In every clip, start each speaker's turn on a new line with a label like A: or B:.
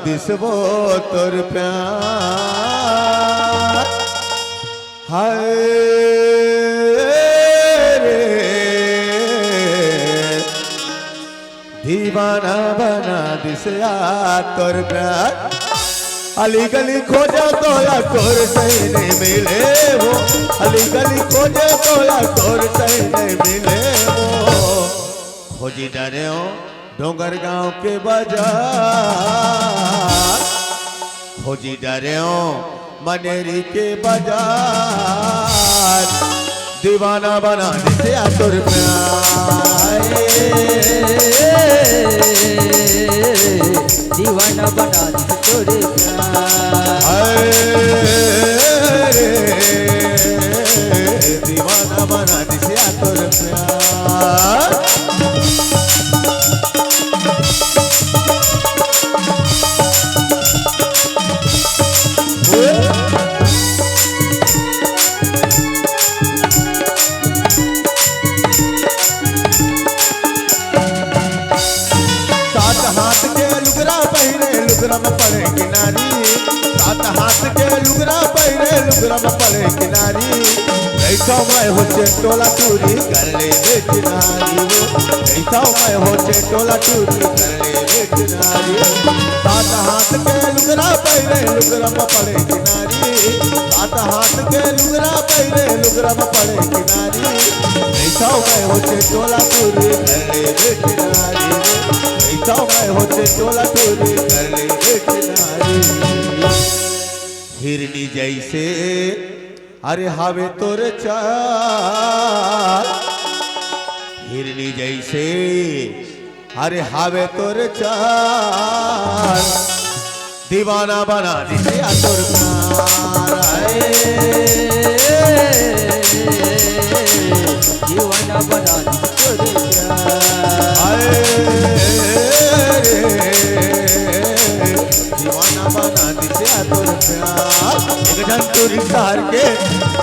A: दिसबो तोर प्यार। हाय रे दीवाना बना दिसया तोर प्यार। अली गली खोजे तोला तोर सही नहीं मिले वो, अली गली खोजे तोला तोर सही नहीं मिले वो। खोजी डरे हो डोंगर गांव के बाजार, खोजी डरे हो मनेरी के बाजार। दीवाना बना दिया तोर प्यार,
B: दीवाना बना दिया तोर
A: प्यार। दीवाना बना दिया तोर प्यार। लुगरा में पड़े किनारी, सात हाथ के लुगरा पहरे लुगरा में पड़े किनारी। ऐसा मैं हो टोला टूरी कर ले बेचनारी, ऐसा मैं हो टोला टूरी कर ले बेचनारी। सात हाथ के लुगरा पहरे लुगरा में पड़े किनारी, सात हाथ के लुगरा पहरे लुगरा में पड़े किनारी। ऐसा मैं हो टोला टूरी कर ले बेचनारी, ऐसा मैं हो टोला टूरी कर ले बेचनारी। हिरनी जैसे अरे हावे तोर चाल, हिरनी जैसे अरे हावे तोर चाल। दीवाना बना दिया तोर प्यार,
B: दीवाना बना दिया तोर
A: प्यार। दीवाना बना दिया तोर प्यार। एक जंतुरी शहर के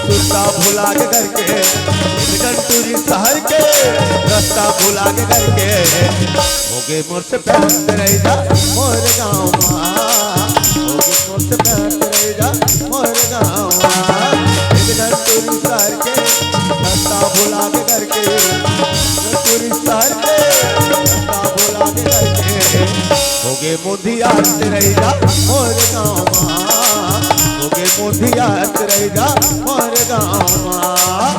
A: सुरता भुला के करके, एक जंतुरी शहर के रास्ता भुला के करके। होगे मोर से प्यार रह जा मोर गाँव माँ, होगे मोर से प्यार रह जा मोर गाँव माँ। एक जंतुरी शहर के रास्ता भुला के करके, जंतुरी शहर के रास्ता भुला के करके। होगे मोदिया रह जा मोर गाँव माँ, होगे मोदिया रह जा मोर गाँव माँ।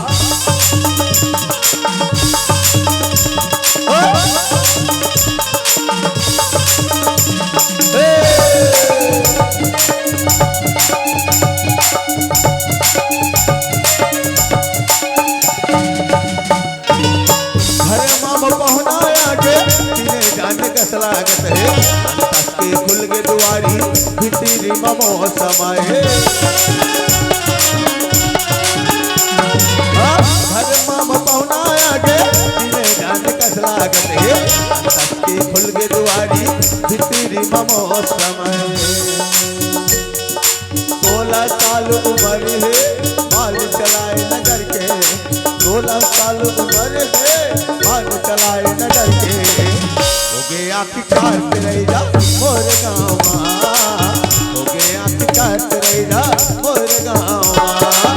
A: हरे मामा पहुनाया के तिने जान कस लागत है। अंतस के खुल के दुआरी भितरी ममो समाये। हरे मामा पहुनाया के तिने जान कस लागत है। अंतस के खुल के दुआरी भितरी ममो समाये। 16 साल उम्र है माल चलाए नगर के, 16 साल उम्र है माल चलाए नगर के। हो गए आँखी काट रह जा मोर गाँव माँ, हो गए आँखी काट रह जा मोर गाँव माँ।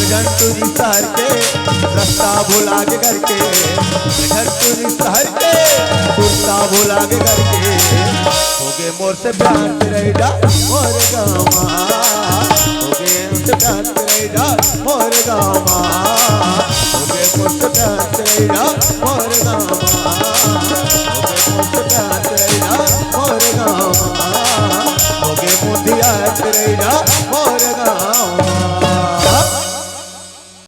A: जंतुरी शहर के रास्ता भुला के करके, जंतुरी शहर के रास्ता भुला के करके। हो गए मोर से प्यार रह जा मोर गाँव माँ, हो गए उनसे प्यार रह जा मोर गाँव माँ। हो गए मोर से प्यार रह जा मोर गाँव माँ, हो गए मोर से प्यार रह जा मोर गाँव माँ।